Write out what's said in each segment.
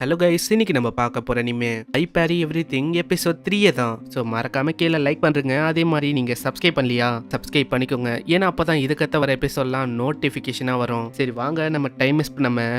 Hello guys, இன்னைக்கு நம்ம பார்க்க போற அனிமே ஐ பேரி எவ்ரிதிங் எபிசோட் 3 தான். ஸோ மறக்காம கீழே லைக் பண்றீங்க. அதே மாதிரி நீங்க சப்ஸ்கிரைப் பண்ணலையா, சப்ஸ்கிரைப் பண்ணிக்கோங்க. ஏன்னா அப்பதான் இதுக்கத்த வர எபிசோட்லாம் நோட்டிஃபிகேஷனா வரும். சரி வாங்க, நம்ம டைம் மிஸ் பண்ணாம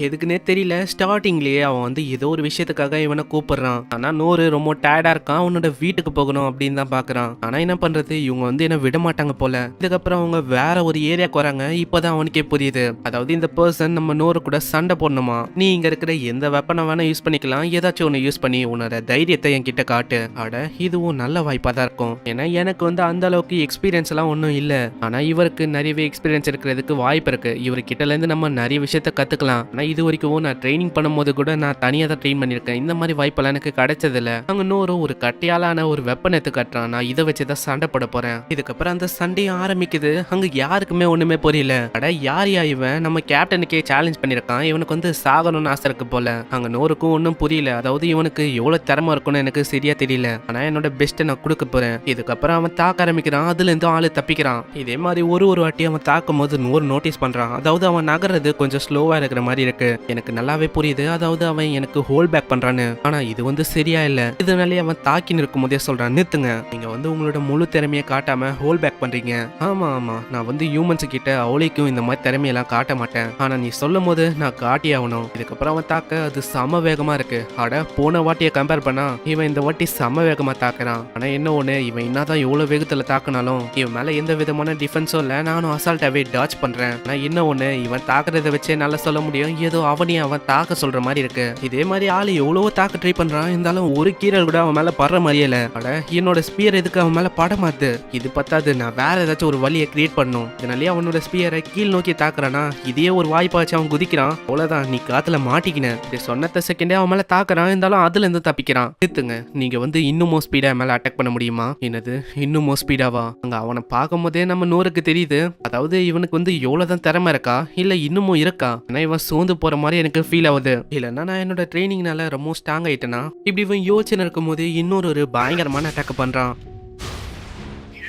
எதுக்குன்னே தெரியல, ஸ்டார்டிங்லயே அவன் வந்து ஏதோ ஒரு விஷயத்துக்காக இவனை கூப்பிடுறான். ஆனா நூறு ரொம்ப டயர்டா இருக்கான், அவனோட வீட்டுக்கு போகணும் அப்படின்னு தான் பாக்குறான். ஆனா என்ன பண்றது, இவங்க வந்து என்ன விட மாட்டாங்க போல. இதுக்கப்புறம் அவங்க வேற ஒரு ஏரியாக்கு வராங்க. இப்பதான் அவனுக்கே புரியுது, அதாவது இந்த பர்சன் நம்ம நூறு கூட சண்டை போடணுமா, நீ இங்க இருக்கிற எந்த வெப்பனை வேணா யூஸ் பண்ணிக்கலாம், ஏதாச்சும் ஒன்னு யூஸ் பண்ணி உன்னோட தைரியத்தை என்கிட்ட காட்டு. அட இதுவும் நல்ல வாய்ப்பா தான் இருக்கும். ஏன்னா எனக்கு வந்து அந்த அளவுக்கு எக்ஸ்பீரியன்ஸ் எல்லாம் ஒன்றும் இல்ல. ஆனா இவருக்கு நிறையவே எக்ஸ்பீரியன்ஸ் இருக்கிறதுக்கு வாய்ப்பு இருக்கு. இவர் கிட்ட இருந்து நம்ம நிறைய விஷயத்த கத்துக்கலாம். ஆனா இது வரைக்கும் நான் ட்ரைனிங் பண்ணும்போது கூட நான் தனியாக தான் ட்ரெயின் பண்ணியிருக்கேன். இந்த மாதிரி வாய்ப்பெல்லாம் எனக்கு கிடைச்சதில்ல. அங்கே இன்னொரு ஒரு கட்டையாலான ஒரு வெப்பன் எடுத்து கட்டுறான். நான் இதை வச்சு தான் சண்டை போட போறேன். இதுக்கப்புறம் அந்த சண்டையும் ஆரம்பிக்குது. அங்க யாருக்குமே ஒண்ணுமே புரியல. அட யார் இவன், நம்ம கேப்டனுக்கே சேலஞ்ச் பண்ணிருக்கான், இவனுக்கு வந்து சாகணும்னு ஆசை இருக்கு போல. அங்க நூறுக்கும் ஒன்றும் புரியல. அதாவது இவனுக்கு எவ்வளவு திறமை இருக்கும்னு எனக்கு சரியா தெரியல. ஆனா என்னோட பெஸ்ட்டை நான் கொடுக்க போறேன். இதுக்கப்புறம் அவன் தாக்க ஆரம்பிக்கிறான். அதுல இருந்து ஆளு தப்பிக்கிறான். இதே மாதிரி ஒரு வாட்டி அவன் தாக்கும் போது நூறு நோட்டீஸ் பண்றான். அதாவது அவன் நகர்றது கொஞ்சம் ஸ்லோவா இருக்கிற மாதிரி இருக்கு. எனக்கு நல்லாவே புரியுது, அதாவது அவன் எனக்கு ஹோல் பேக் பண்றான்னு. ஆனா இது வந்து சரியா இல்ல. இதனாலே அவன் தாக்கின்னு இருக்கும் போதே சொல்றான், நிறுத்துங்க, நீங்க வந்து உங்களோட முழு திறமையை காட்டாம ஹோல் பேக் பண்றீங்க. ஆமா ஆமா, நான் வந்து ஹியூமன்ஸ் கிட்ட அவளைக்கும் இந்த மாதிரி திறமையெல்லாம் காட்ட மாட்டேன். ஆனா நீ சொல்லும் போது நான் காட்டி ஆகணும். இதுக்கப்புறம் அவன் தாக்க அது சம வேகமா இருக்கு. அட போன வாட்டியை கம்பேர் பண்ணா இவன் இந்த வாட்டி சம வேகமா தாக்குறான். ஆனா என்ன ஒண்ணு, இவன் என்னதான் எவ்வளவு வேகத்துல தாக்குனாலும் இவன் மேல எந்த விதமான டிஃபென்ஸும் இல்ல. நானும் அசால்ட்டாவே டாச் பண்றேன். ஆனா என்ன ஒண்ணு, இவன் தாக்குறத வச்சே நல்லா சொல்ல முடியும், ஏதோ அவனையும் அவன் தாக்க சொல்ற மாதிரி இருக்கு. இதே மாதிரி ஆளு எவ்வளவோ தாக்க ட்ரை பண்றான். இருந்தாலும் ஒரு கீரல் கூட அவன் மேல படுற மாதிரியே இல்ல. அட என்னோட ஸ்பியர் எதுக்கு அவன் மேல பட மாத்து. இது பத்தாது, நான் வேற ஏதாச்சும் ஒரு வழியை கிரியேட் பண்ணும். இதனாலே அவனோட ஸ்பியரை கீழ் நோக்கி தாக்குறானா, இதே ஒரு வாய்ப்பாச்சு அவன் குதிக்கிறான். அவ்வளவுதான், நீ காத்துல மாட்டிக்கின. இது சொன்னத்த செகண்டே அவன் மேல தாக்குறான். இருந்தாலும் அதுல இருந்து தப்பிக்கிறான். நிறுத்துங்க, நீங்க வந்து இன்னும் ஸ்பீடா மேல அட்டாக் பண்ண முடியுமா? என்னது இன்னும் ஸ்பீடாவா? அங்க அவனை பார்க்கும் போதே நம்ம நூறுக்கு தெரியுது, அதாவது இவனுக்கு வந்து எவ்வளவுதான் திறமை இருக்கா இல்ல இன்னமும் இருக்கா. ஆனா இவன் சோர்ந்து போற மாதிரி எனக்கு ஃபீல் ஆகுது. இல்லைன்னா நான் என்னோட ட்ரைனிங்னால ரொம்ப ஸ்ட்ராங் ஆயிட்டேனா. இப்படி இவன் யோசனை இருக்கும் போது இன்னொரு பயங்கரமான அட்டாக் பண்றான்.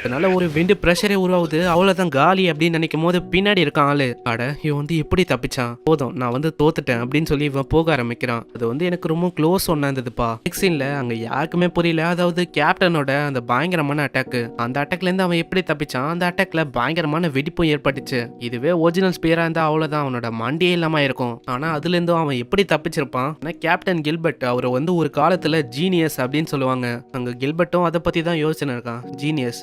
அதனால ஒரு விண்டு ப்ரெஷரே உருவாகுது. அவ்வளவுதான் காலி அப்படின்னு நினைக்கும் போது பின்னாடி இருக்கான் ஆளு. அட இவன் வந்து எப்படி தப்பிச்சான், போதும் நான் வந்து தோத்துட்டேன் அப்படின்னு சொல்லி இவன் போக ஆரம்பிக்கிறான். அது வந்து எனக்கு ரொம்ப க்ளோஸ் ஒன்னா இருந்ததுப்பா. சீன்ல அங்க யாருக்குமே புரியல, அதாவது கேப்டனோட அந்த பயங்கரமான அட்டாக், அந்த அட்டாக்ல இருந்து அவன் எப்படி தப்பிச்சான். அந்த அட்டாக்ல பயங்கரமான வெடிப்பும் ஏற்பட்டுச்சு. இதுவே ஒரிஜினல் ஸ்பியரா இருந்தா அவ்வளவுதான், அவனோட மண்டியே இல்லாம இருக்கும். ஆனா அதுல இருந்தும் அவன் எப்படி தப்பிச்சிருப்பான். ஆனா கேப்டன் கில்பர்ட் அவரை வந்து ஒரு காலத்துல ஜீனியஸ் அப்படின்னு சொல்லுவாங்க. அங்க கில்பர்ட்டும் அதை பத்தி தான் யோசனை இருக்கான், ஜீனியஸ்.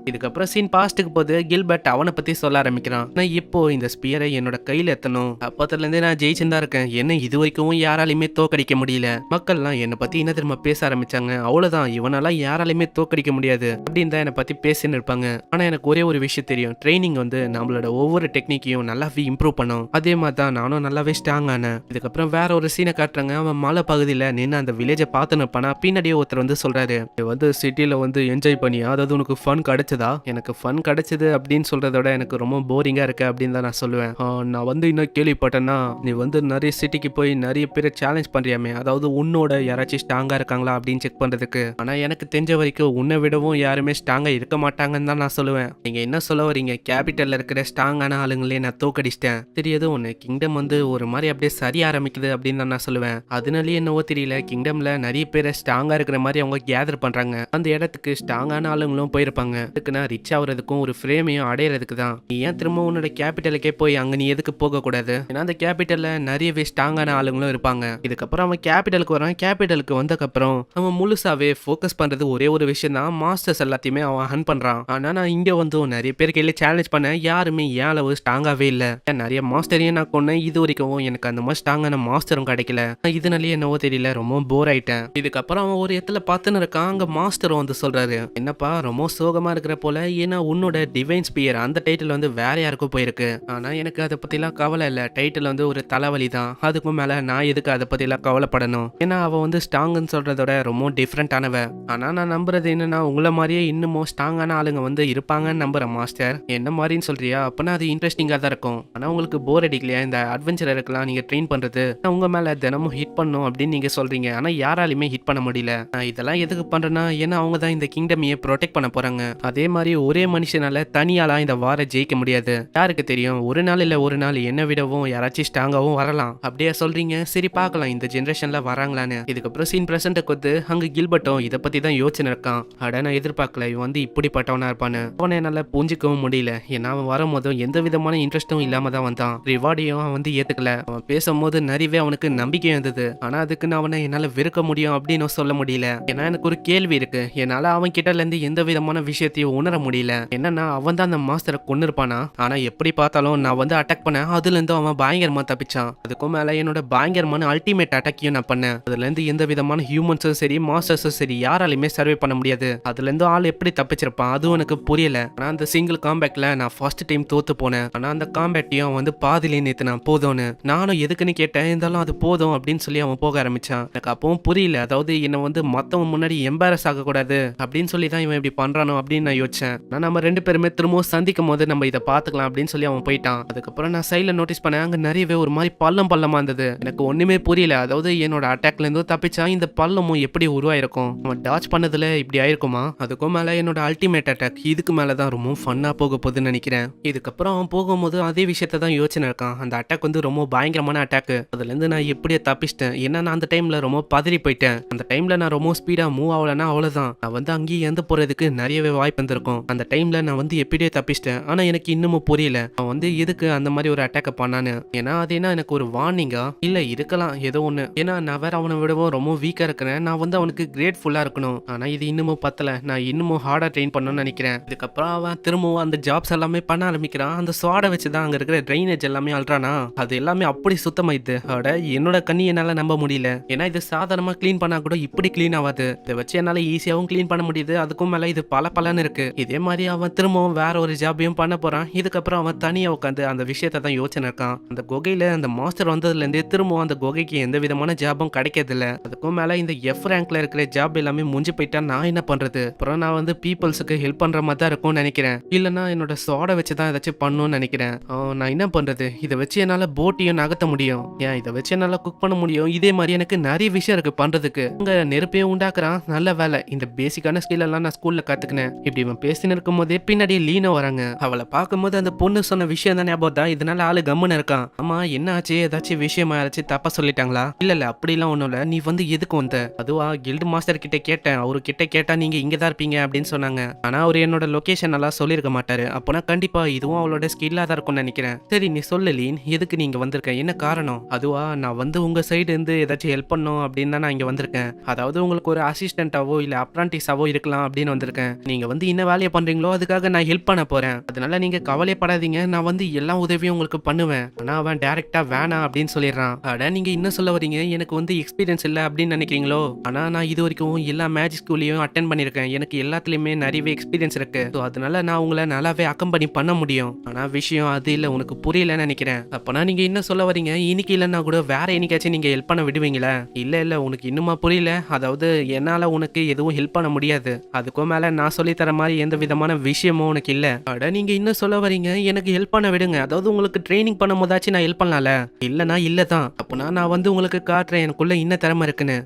இதுக்கப்புறம் சீன் பாஸ்ட்டுக்கு போது கில்பர்ட் அவனை பத்தி சொல்ல ஆரம்பிக்கிறான். நான் இப்போ இந்த ஸ்பியரை என்னோட கையில எத்தணும், அப்பத்துல இருந்தே நான் ஜெயிச்சுதான் இருக்கேன், என்ன இது வரைக்கும் யாராலையுமே தோக்கடிக்க முடியல. மக்கள்லாம் என்னை பத்தி என்ன திரும்ப பேச ஆரம்பிச்சாங்க. அவ்வளவுதான், இவனால யாராலையுமே தோக்கடிக்க முடியாது அப்படின்னு தான் என்னை பத்தி பேசின்னு இருப்பாங்க. ஆனா எனக்கு ஒரே ஒரு விஷயம் தெரியும், ட்ரைனிங் வந்து நம்மளோட ஒவ்வொரு டெக்னிக்கையும் நல்லாவே இம்ப்ரூவ் பண்ணும். அதே மாதிரி தான் நானும் நல்லாவே ஸ்ட்ராங் ஆனேன். இதுக்கப்புறம் வேற ஒரு சீனை காட்டுறாங்க. அவன் மலை பகுதியில நின்று அந்த வில்லேஜை பார்த்துன்னு இருப்பானா. பின்னாடியே ஒருத்தர் வந்து சொல்றாரு, வந்து சிட்டில வந்து என்ஜாய் பண்ணியா, அதாவது உனக்கு ஃபன் கிடைச்சதா? எனக்கு ஃபன் கிடைச்சது அப்படின்னு சொல்றத விட எனக்கு ரொம்ப போரிங்கா இருக்கு அப்படின்னு தான் நான் சொல்லுவேன். நான் வந்து இன்னும் கேள்விப்பட்டேன்னா, நீ வந்து நிறைய சிட்டிக்கு போய் நிறைய பேரை சேலஞ்ச் பண்றியாமே, அதாவது உன்னோட யாராச்சும் ஸ்ட்ராங்கா இருக்காங்களா அப்படின்னு செக் பண்றதுக்கு. ஆனா எனக்கு தெரிஞ்ச வரைக்கும் உன்னை விடவும் யாருமே ஸ்ட்ராங்கா இருக்க மாட்டாங்கன்னு தான் நான் சொல்லுவேன். நீங்க என்ன சொல்ல வரீங்க, கேபிட்டல்ல இருக்கிற ஸ்ட்ராங்கான ஆளுங்களே நான் தோக்கடிச்சிட்டேன். தெரியாது ஒண்ணு, கிங்டம் வந்து ஒரு மாதிரி அப்படியே சரிய ஆரம்பிக்குது அப்படின்னு தான் நான் சொல்லுவேன். அதனாலே என்னவோ தெரியல, கிங்டம்ல நிறைய பேரை ஸ்ட்ராங்கா இருக்கிற மாதிரி அவங்க கேதர் பண்றாங்க. அந்த இடத்துக்கு ஸ்ட்ராங்கான ஆளுங்களும் போயிருப்பாங்க. அதுக்கு நான் ரிச் ஆகுறதுக்கும் ஒரு ஃப்ரேமையும் அடையிறதுக்கு தான். நீ ஏன் திரும்ப உன்னோட கேபிட்டலுக்கே போய் அங்க நீ எதுக்கு போக கூடாது? ஏன்னா அந்த கேபிட்டல்ல நிறையவே ஸ்ட்ராங்கான ஆளுங்களும் இருப்பாங்க. இதுக்கப்புறம் அவன் கேபிட்டலுக்கு வரான். கேபிட்டலுக்கு வந்தக்கப்புறம் அவன் முழுசாவே ஃபோக்கஸ் பண்றது ஒரே ஒரு விஷயம் தான், மாஸ்டர்ஸ் எல்லாத்தையுமே அவன் ஹன் பண்றான். ஆனா நான் இங்க வந்து நிறைய பேர் கையில சேலஞ்ச் பண்ண, யாருமே ஏன் அளவு ஸ்ட்ராங்காவே இல்ல. நிறைய மாஸ்டரையும் நான் கொன்னேன், இது வரைக்கும் எனக்கு அந்த மாதிரி ஸ்ட்ராங்கான மாஸ்டரும் கிடைக்கல. இதனாலேயே என்னவோ தெரியல, ரொம்ப போர் ஆயிட்டேன். இதுக்கப்புறம் அவன் ஒரு இடத்துல பார்த்துன்னு இருக்கான். அங்க மாஸ்டரும் வந்து சொல்றாரு, என்னப்பா ரொம்ப சோகமா இருக்கிற போல, ஏன்னா உன்னோட டிவைன் ஸ்பியர் அந்த டைட்டில் வந்து வேற யாருக்கும் போயிருக்கு. ஆனா எனக்கு அதை பத்திலாம் கவலை இல்ல, டைட்டில் வந்து ஒரு தலைவலி தான். அதுக்கும் மேல நான் எதுக்கு அதை பத்திலாம் கவலைப்படணும், ஏன்னா அவ வந்து ஸ்ட்ராங்னு சொல்றதோட ரொம்ப டிஃப்ரெண்டானவ. ஆனா நான் நம்புறது என்னன்னா, உங்களை மாதிரியே இன்னமும் ஸ்ட்ராங்கான ஆளுங்க வந்து இருப்பாங்கன்னு நம்புறேன் மாஸ்டர். என்ன மாதிரின்னு சொல்றியா, அப்பனா அது இன்ட்ரெஸ்டிங்கா தான் இருக்கும். ஆனா உங்களுக்கு போர் அடிக்கலையா இந்த அட்வென்ச்சர் இருக்கலாம் நீங்க ட்ரெயின் பண்றது? நான் உங்க மேல தினமும் ஹிட் பண்ணும் அப்படின்னு நீங்க சொல்றீங்க, ஆனா யாராலுமே ஹிட் பண்ண முடியல. நான் இதெல்லாம் எதுக்கு பண்றேன்னா, ஏன்னா அவங்க தான் இந்த கிங்டமையே ப்ரொடெக்ட் பண்ண போறாங்க. அதே மாதிரி ஒரே மனுஷனால தனியாலாம் இந்த வார ஜெயிக்க முடியாது. யாருக்கு தெரியும், ஒரு நாள் இல்ல ஒரு நாள் என்ன விடவும் யாராச்சும் ஸ்ட்ராங்காவும் வரலாம். அப்படியே சொல்றீங்க, சரி பார்க்கலாம் இந்த ஜெனரேஷன்ல வராங்களான்னு. இதுக்கப்புறம் சீன் பிரசன்ட்டுக்கு வந்து அங்க கில்பர்ட்டும் இதை பத்தி தான் யோசனை இருக்கான். அட நான் எதிர்பார்க்கல இவன் வந்து இப்படிப்பட்டவனா இருப்பான்னு. அவனை என்னால புரிஞ்சிக்கவும் முடியல. ஏன்னா அவன் வரும்போதும் எந்த விதமான இன்ட்ரெஸ்டும் இல்லாம தான் வந்தான். ரிவார்டையும் அவன் வந்து ஏத்துக்கல. அவன் பேசும்போது நிறையவே அவனுக்கு நம்பிக்கை இருந்தது. ஆனா அதுக்கு நான் அவனை என்னால வெறுக்க முடியும் அப்படின்னு சொல்ல முடியல. ஏன்னா எனக்கு ஒரு கேள்வி இருக்கு. என்னால அவன் கிட்ட இருந்து எந்த விதமான விஷயத்தையும் உணர முடியல. என்னன்னா அவன் தான் அந்த மாஸ்டரை கொண்டு இருப்பானா. ஆனா எப்படி பார்த்தாலும் நான் வந்து அட்டாக் பண்ணேன், அதுல இருந்து அவன் பயங்கரமா தப்பிச்சான். அதுக்கும் மேல என்னோட பயங்கரமான அல்டிமேட் அட்டாக்கையும் நான் பண்ணேன். அதுல இருந்து எந்த விதமான ஹியூமன்ஸும் சரி மாஸ்டர்ஸும் சரி யாராலையுமே சர்வே பண்ண முடியாது. அதுல இருந்து ஆள் எப்படி தப்பிச்சிருப்பான் அதுவும் எனக்கு புரியல. ஆனா அந்த சிங்கிள் காம்பேக்ட்ல நான் ஃபர்ஸ்ட் டைம் தோத்து போனேன். ஆனா அந்த காம்பேக்டையும் வந்து பாதிலே நேத்து நான் போதும்னு நானும் எதுக்குன்னு கேட்டேன். இருந்தாலும் அது போதும் அப்படின்னு சொல்லி அவன் போக ஆரம்பிச்சான். எனக்கு அப்பவும் புரியல. அதாவது என்ன வந்து மத்தவங்க முன்னாடி எம்பாரஸ் ஆக கூடாது அப்படின்னு சொல்லி தான் இவன் இப்படி பண்றானோ அப்படின்னு நான் யோசிச்சேன். நான் நம்ம ரெண்டு பேருமே திரும்பவும் சந்திக்கும் போது நம்ம இதை பாத்துக்கலாம் அப்படின்னு சொல்லி அவன் போயிட்டான். அதுக்கப்புறம் நான் சைட்ல நோட்டீஸ் பண்ணேன், அங்க நிறையவே ஒரு மாதிரி பள்ளமா இருந்தது. எனக்கு ஒண்ணுமே புரியல. அதாவது என்னோட அட்டாக்ல இருந்து தப்பிச்சா இந்த பள்ளமும் எப்படி உருவாயிருக்கும், அவன் டாச் பண்ணதுல இப்படி ஆயிருக்குமா. அதுக்கும் மேல என்னோட அல்டிமேட் அட்டாக் இதுக்கு மேலதான் ரொம்ப ஃபன்னா போக போகுதுன்னு நினைக்கிறேன். இதுக்கப்புறம் அவன் போகும்போது அதே விஷயத்த தான் யோசனை இருக்கான். அந்த அட்டாக் வந்து ரொம்ப பயங்கரமான அட்டாக். அதுல இருந்து நான் எப்படியே தப்பிச்சிட்டேன். ஏன்னா நான் அந்த டைம்ல ரொம்ப பதறி போயிட்டேன். அந்த டைம்ல நான் ரொம்ப ஸ்பீடா மூவ் ஆகலன்னா அவ்வளவுதான், நான் வந்து அங்கேயே இறந்து போறதுக்கு நிறையவே வாய்ப்பு இருந்திருக்கும். அந்த டைம்ல நான் வந்து எப்படியே தப்பிச்சிட்டேன். ஆனா எனக்கு இன்னமும் புரியல அவன் வந்து எதுக்கு அந்த மாதிரி ஒரு அட்டாக் பண்ணான்னு. ஏன்னா அது என்ன எனக்கு ஒரு வார்னிங்கா இல்ல இருக்கலாம் ஏதோ ஒண்ணு. ஏன்னா நான் வேற அவனை விடவும் ரொம்ப வீக்கா இருக்கிறேன். நான் வந்து அவனுக்கு கிரேட்ஃபுல்லா இருக்கணும். ஆனா இது இன்னமும் பத்தல. நான் இன்னமும் ஹார்டா ட்ரெயின் பண்ணணும்னு நினைக்கிறேன். இதுக்கப்புறம் அவன் திரும்பவும் அந்த ஜாப்ஸ் எல்லாமே பண்ண ஆரம்பிக்கிறான். அந்த ஸ்வாடை வச்சுதான் அங்க இருக்கிற ட்ரைனேஜ் எல்லாமே அல்றானா. அது எல்லாமே அப்படி சுத்தமாயிடுது. அட என்னோட கண்ணி என்னால நம்ப முடியல. ஏன்னா இது சாதாரணமா கிளீன் பண்ணா கூட இப்படி கிளீன் ஆகாது. இதை வச்சு என்னால ஈஸியாவும் கிளீன் பண்ண முடியுது. அதுக்கும் மேல இது பலன்னு இருக்கு. இதே மாதிரி அவன் திரும்பவும் வேற ஒரு ஜாபையும் பண்ண போறான். இதுக்கப்புறம் அவன் தனியா உட்காந்து அந்த விஷயத்தை தான் யோசனை இருக்கான். அந்த குகையில அந்த மாஸ்டர் வந்ததுல இருந்தே திரும்பவும் அந்த குகைக்கு எந்த விதமான ஜாபும் கிடைக்கிறது இல்ல. அதுக்கும் மேல இந்த எஃப் ரேங்க்ல இருக்கிற ஜாப் எல்லாமே முடிஞ்சு போயிட்டா நான் என்ன பண்றது. அப்புறம் நான் வந்து பீப்புள்ஸுக்கு ஹெல்ப் பண்ற மாதிரி தான் இருக்கும்னு நினைக்கிறேன். இல்லைன்னா என்னோட சோடை வச்சு தான் ஏதாச்சும் பண்ணணும்னு நினைக்கிறேன். நான் என்ன பண்றது, இதை வச்சு என்னால போட்டியும் நகர்த்த முடியும். ஏன் இதை வச்சு என்னால குக் பண்ண முடியும். இதே மாதிரி எனக்கு நிறைய விஷயம் இருக்கு பண்றதுக்கு. அங்க நெருப்பையும் உண்டாக்குறான். நல்ல வேலை இந்த பேசிக்கான ஸ்கில் எல்லாம் நான் ஸ்கூல்ல கத்துக்கினேன். இப்படி இவன் பேசின்னு இருக்கும் போதே பின்னாடியே லீனோ வராங்க. அவளை பார்க்கும்போது அந்த பொண்ணு சொன்ன விஷயம் தான் ஞாபகம் தான். இதனால ஆளு கம்முன்னு இருக்கான். ஆமா என்ன ஆச்சு, ஏதாச்சும் விஷயமா யாராச்சும் தப்பா சொல்லிட்டாங்களா. இல்ல அப்படிலாம் ஒண்ணும் இல்ல, நீ வந்து எதுக்கு வந்த. அதுவா கில்டு மாஸ்டர் கிட்ட கேட்டேன். அவரு கிட்ட கேட்டா நீங்க இங்கதான் இருப்பீங்க அப்படின்னு சொன்னாங்க. ஆனா அவர் என்னோட லொகேஷன் எல்லாம் சொல்லிருக்க மாட்டாரு. அப்போனா கண்டிப்பா இதுவும் அவளோட ஸ்கில்லா தான் இருக்கும்னு நினைக்கிறேன். சரி நீ சொல்லு லீன், எதுக்கு நீங்க வந்திருக்க, என்ன காரணம். அதுவா நான் வந்து உங்க சைடு இருந்து ஏதாச்சும் ஹெல்ப் பண்ணும் அப்படின்னு தான் நான் இங்க வந்திருக்கேன். அதாவது உங்களுக்கு ஒரு அசிஸ்டன்டாவோ இல்ல அப்ரான்டிஸாவோ இருக்கலாம் அப்படின்னு வந்திருக்கேன். நீங்க வந்து என்ன வேலையை பண்றீங்களோ அதுக்காக நான் ஹெல்ப் பண்ண போறேன். அதனால நீங்க கவலைப்படாதீங்க, நான் வந்து எல்லா உதவியும் உங்களுக்கு பண்ணுவேன். ஆனா அவன் டைரக்டா வேணாம் அப்படின்னு சொல்லிடுறான். அட நீங்க இன்னும் சொல்ல வரீங்க எனக்கு வந்து எக்ஸ்பீரியன்ஸ் இல்ல அப்படின்னு நினைக்கிறீங்களோ. ஆனா நான் இது வரைக்கும் எல்லா மேஜிக் ஸ்கூல்லையும் அட்டென்ட் பண்ணிருக்கேன். எனக்கு எல்லாத்துலயுமே நிறையவே எக்ஸ்பீரியன்ஸ் இருக்கு. அதனால நான் உங்களை நல்லாவே அக்கம்பெனி பண்ண முடியும். ஆனா விஷயம் அது இல்ல, உனக்கு புரியலன்னு நினைக்கிறேன். அப்பனா நீங்க என்ன சொல்ல வரீங்க, இன்னைக்கு இல்லைன்னா கூட வேற என்னைக்காச்சும் நீங்க ஹெல்ப் பண்ண விடுவீங்களா. இல்ல உனக்கு இன்னுமா புரியல. அதாவது என்னால உனக்கு எதுவும் ஹெல்ப் பண்ண முடியாது. அதுக்கும் மேல நான் சொல்லி தர மாதிரி எந்த விதமான விஷயமும் உனக்கு இல்ல. அட நீங்க இன்னும் சொல்ல வரீங்க எனக்கு ஹெல்ப் பண்ண விடுங்க. அதாவது உங்களுக்கு ட்ரைனிங் பண்ணும் போதாச்சும் நான் ஹெல்ப் பண்ணலாம்ல. இல்லனா இல்லதான். அப்பனா நான் வந்து உங்களுக்கு காட்டுறேன் எனக்குள்ள என்ன திறமை இருக்குன்னு.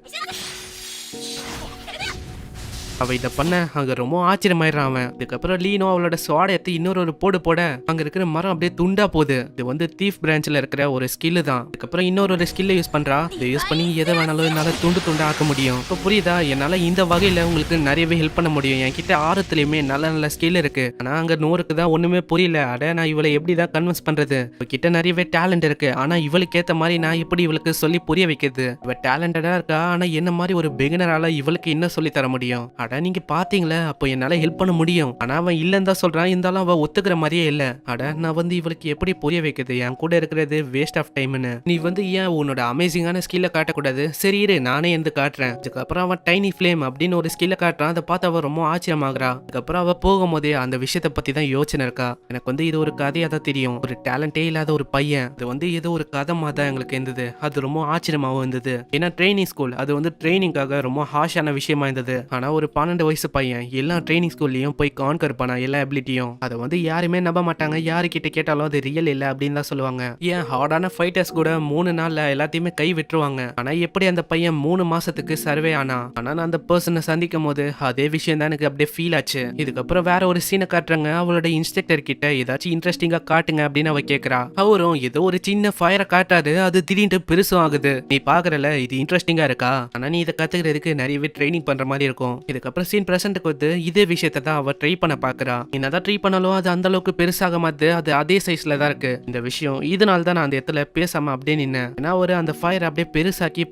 அவ இதை பண்ண அங்க ரொம்ப ஆச்சரியமாயிடுறான் அவன். இதுக்கப்புறம் லீனோ அவளோட ஸ்வாடை எடுத்து இன்னொரு போடு போட அங்க இருக்கிற மரம் அப்படியே துண்டா போகுது. இது வந்து தீஃப் பிரான்ச்ல இருக்கிற ஒரு ஸ்கில் தான். இதுக்கப்புறம் இன்னொரு ஸ்கில்ல யூஸ் பண்றா. இதை யூஸ் பண்ணி எதை வேணாலும் என்னால துண்டா ஆக்க முடியும். இப்போ புரியுதா, என்னால இந்த வகையில உங்களுக்கு நிறையவே ஹெல்ப் பண்ண முடியும். என்கிட்ட ஆரத்துலயுமே நல்ல ஸ்கில் இருக்கு. ஆனா அங்க நூறுக்கு தான் ஒண்ணுமே புரியல. அட நான் இவளை எப்படிதான் கன்வின்ஸ் பண்றது. இவகிட்ட நிறையவே டேலண்ட் இருக்கு. ஆனா இவளுக்கு ஏத்த மாதிரி நான் எப்படி இவளுக்கு சொல்லி புரிய வைக்கிறது. இவ டேலண்டடா இருக்கா. ஆனா என்ன மாதிரி ஒரு பிகினரால இவளுக்கு என்ன சொல்லி தர முடியும். அட நீங்க பாத்தீங்களா, அப்போ என்னால ஹெல்ப் பண்ண முடியும். ஆனா அவன் இல்லன்னு தான் சொல்றான். இருந்தாலும் அவ ஒத்துக்கிற மாதிரியே இல்ல. அட நான் வந்து இவளுக்கு எப்படி புரிய வைக்கிறது, என் கூட இருக்கிறது வேஸ்ட் ஆஃப் டைம்னு. நீ வந்து ஏன் உன்னோட அமேசிங்கான ஸ்கில்ல காட்டக்கூடாது. சரி இரு நானே எந்த காட்டுறேன். அதுக்கப்புறம் அவன் டைனி ஃபிளேம் அப்படின்னு ஒரு ஸ்கில்ல காட்டுறான். அதை பார்த்து அவ ரொம்ப ஆச்சரியமாகறா. அதுக்கப்புறம் அவ போகும்போதே அந்த விஷயத்தை பத்தி தான் யோசனை இருக்கா. எனக்கு வந்து இது ஒரு கதையா தான் தெரியும். ஒரு டேலண்டே இல்லாத ஒரு பையன் அது வந்து ஏதோ ஒரு கதை மாதிரி தான் எங்களுக்கு இருந்தது. அது ரொம்ப ஆச்சரியமாவும் இருந்தது. ஏன்னா ட்ரைனிங் ஸ்கூல் அது வந்து ட்ரைனிங்காக ரொம்ப ஹாஷான விஷயமா இருந்தது. ஆனா ஒரு 12 வயசு பையன் எல்லா ட்ரைனிங் ஸ்கூல்லயும் போய் கான்கர் பண்ணா எல்லா எபிலிட்டியும். அதை வந்து யாருமே நம்ப மாட்டாங்க. யாருக்கிட்ட கேட்டாலும் அது ரியல் இல்ல அப்படின்னு தான் சொல்லுவாங்க. ஏன் ஹார்டான ஃபைட்டர்ஸ் கூட 3 நாள்ல எல்லாத்தையுமே கை விட்டுருவாங்க. ஆனா எப்படி அந்த பையன் 3 மாசத்துக்கு சர்வே ஆனா நான் அந்த பர்சனை சந்திக்கும் போது அதே விஷயம் தான் எனக்கு அப்படியே ஃபீல் ஆச்சு. இதுக்கப்புறம் வேற ஒரு சீனை காட்டுறாங்க. அவளோட இன்ஸ்ட்ரக்டர் கிட்ட ஏதாச்சும் இன்ட்ரெஸ்டிங்கா காட்டுங்க அப்படின்னு அவ கேக்குறா. அவரும் ஏதோ ஒரு சின்ன ஃபயரை காட்டாரு. அது திடீர்னு பெருசும் ஆகுது. நீ பாக்குறல இது இன்ட்ரெஸ்டிங்கா இருக்கா? ஆனா நீ இதை கத்துக்கிறதுக்கு நிறையவே ட்ரைனிங் பண்ற மாதிரி இருக்கும். இதுக்கப்புறம் சீன் பிரசன்ட்க்கு வந்து இதே விஷயத்தை தான் அவ ட்ரை பண்ண பாக்குறா. என்னதான் ட்ரை பண்ணாலும் அது அந்த அளவுக்கு பெருசாக மாத்து. அது அதே சைஸ்ல தான் இருக்கு. இந்த விஷயம் இதனால தான் நான் அந்த இடத்துல பேசாம அப்படியே நின்னேன். ஏன்னா ஒரு அந்த ஃபயர் அப்படியே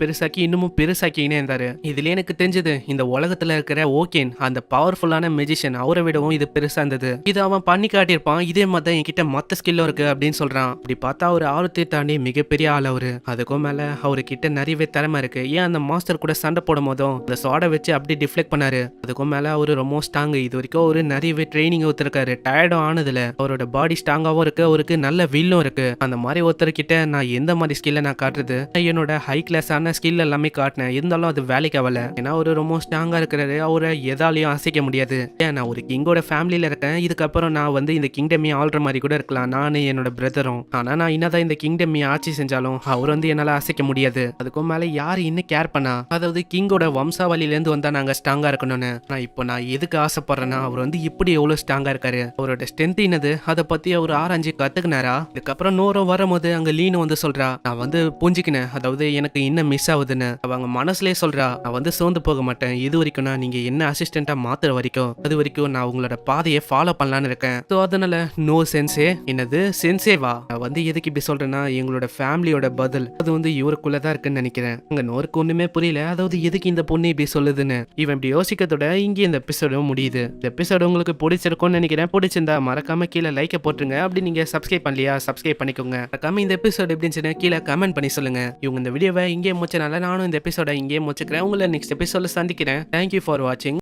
பெருசாக்கி இன்னமும் பெருசாக்கினே இருந்தாரு. இதுல எனக்கு தெரிஞ்சது இந்த உலகத்துல இருக்கிற ஓகேன் அந்த பவர்ஃபுல்லான மெஜிஷியன் அவரை விடவும் இது பெருசா இருந்தது. இது அவன் பண்ணி காட்டியிருப்பான். இதே மாதிரி தான் என்கிட்ட மத்த ஸ்கில்லும் இருக்கு அப்படின்னு சொல்றான். இப்படி பார்த்தா ஒரு ஆழத்தை தாண்டி மிகப்பெரிய ஆள் அவரு. அதுக்கும் மேல அவரு கிட்ட நிறையவே திறமை இருக்கு. ஏன் அந்த மாஸ்டர் கூட சண்டை போடும் போதும் அந்த சோடை வச்சு அப்படி டிஃப்ளெக்ட் பண்ணாரு. அதுக்கும் மேல அவரு ரொம்ப ஸ்ட்ராங். இது வரைக்கும் அவரு நிறையவே ட்ரைனிங் ஒருத்தருக்காரு. டயர்டும் ஆனதுல அவரோட பாடி ஸ்ட்ராங்காவும் இருக்கு. அவருக்கு நல்ல வில்லும் இருக்கு. அந்த மாதிரி ஒருத்தர்கிட்ட நான் எந்த மாதிரி ஸ்கில்ல நான் காட்டுறது? என்னோட ஹை கிளாஸான ஸ்கில் எல்லாமே காட்டினேன். இருந்தாலும் அது வேலைக்கு ஆகல. ஏன்னா அவரு ரொம்ப ஸ்ட்ராங்கா இருக்கிறாரு. அவரை எதாலையும் அசைக்க முடியாது. ஏன் நான் ஒரு கிங்கோட ஃபேமிலியில இருக்கேன். இதுக்கப்புறம் நான் வந்து இந்த கிங்டமே ஆள்ற மாதிரி கூட இருக்கலாம். நானு என்னோட பிரதரும். ஆனா நான் என்னதான் இந்த கிங்டமே ஆட்சி செஞ்சாலும் அவர் வந்து என்னால அசைக்க முடியாது. அதுக்கும் மேல யாரு இன்னும் கேர் பண்ணா? அதாவது கிங்கோட வம்சாவளியில இருந்து வந்தா நாங்க ஸ்ட்ராங்கா இருக்கணும்னு. நான் எதுக்கு ஆசைப்படுறேன்னா அவர் வந்து இப்படி எவ்வளவு ஸ்ட்ராங்கா இருக்காரு. அவரோட ஸ்ட்ரென்த் என்னது அதை பத்தி அவர் ஆராய்ச்சி கத்துக்கினாரா? இதுக்கப்புறம் நோரோ வரும்போது அங்க லீனு வந்து சொல்றா நான் வந்து புரிஞ்சுக்கினேன். அதாவது எனக்கு இன்னும் மிஸ் ஆகுதுன்னு அவங்க மனசுலயே சொல்றா. நான் வந்து சோர்ந்து போக மாட்டேன். இது வரைக்கும் நான் நீங்க என்ன அசிஸ்டண்டா மாத்துற வரைக்கும் அது வரைக்கும் நான் உங்களோட பாதையை ஃபாலோ பண்ணலான்னு இருக்கேன். ஸோ அதனால நோ சென்சே. என்னது சென்சேவா? நான் வந்து எதுக்கு இப்படி சொல்றேன்னா எங்களோட ஃபேமிலியோட பதில் அது வந்து இவருக்குள்ளதான் இருக்குன்னு நினைக்கிறேன். அங்க நோருக்கு ஒண்ணுமே புரியல. அதாவது எதுக்கு இந்த பொண்ணு இப்படி சொல்லுதுன்னு இவன் இப்படி யோசிக்கிறதோட இங்கே இந்த எபிசோடும் முடியுது. இந்த எபிசோடு உங்களுக்கு பிடிச்சிருக்கும்னு நினைக்கிறேன். பிடிச்சிருந்தா மறக்காம கீழே லைக்கை போட்டுருங்க. அப்படி நீங்க சப்ஸ்கிரைப் பண்ணலையா சப்ஸ்கிரைப் பண்ணிக்கோங்க. மறக்காம இந்த எபிசோடு எப்படி இருந்துச்சுன்னு கீழே கமெண்ட் பண்ணி சொல்லுங்க. இவங்க இந்த வீடியோவை இங்கே முடிச்சனால நானும் இந்த எபிசோட இங்கே முடிச்சுக்கிறேன். உங்களை நெக்ஸ்ட் எபிசோட சந்திக்கிறேன். தேங்க்யூ ஃபார் வாட்சிங்.